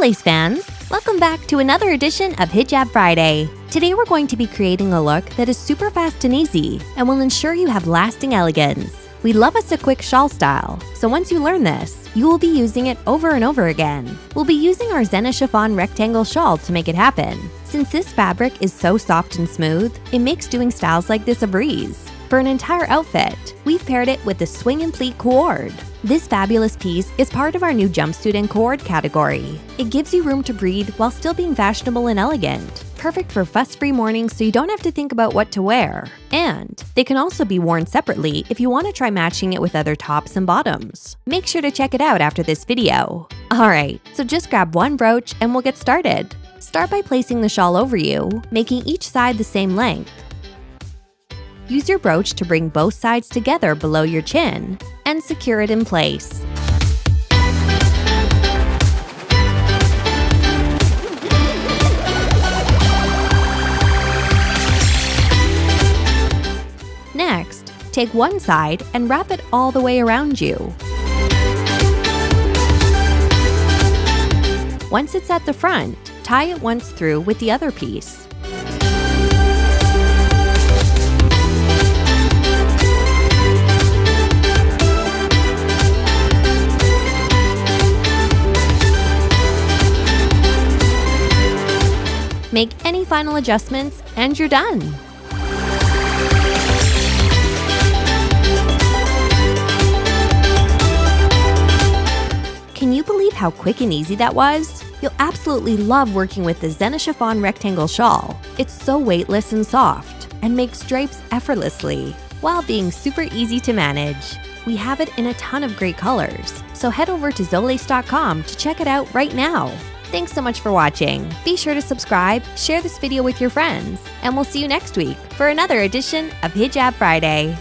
lace fans! Welcome back to another edition of Hijab Friday. Today we're going to be creating a look that is super fast and easy and will ensure you have lasting elegance. We love us a quick shawl style, so once you learn this, you will be using it over and over again. We'll be using our Zenna chiffon rectangle shawl to make it happen. Since this fabric is so soft and smooth, it makes doing styles like this a breeze. For an entire outfit, we've paired it with the swing and pleat cord. This fabulous piece is part of our new jumpsuit and cord category. It gives you room to breathe while still being fashionable and elegant. Perfect for fuss-free mornings so you don't have to think about what to wear. And they can also be worn separately if you want to try matching it with other tops and bottoms. Make sure to check it out after this video. Alright, so just grab one brooch and we'll get started. Start by placing the shawl over you, making each side the same length. Use your brooch to bring both sides together below your chin and secure it in place. Next, take one side and wrap it all the way around you. Once it's at the front, tie it once through with the other piece. Make any final adjustments and you're done! Can you believe how quick and easy that was? You'll absolutely love working with the Zenna chiffon rectangle shawl. It's so weightless and soft and makes drapes effortlessly while being super easy to manage. We have it in a ton of great colors, so head over to zolace.com to check it out right now. Thanks so much for watching. Be sure to subscribe, share this video with your friends, and we'll see you next week for another edition of Hijab Friday.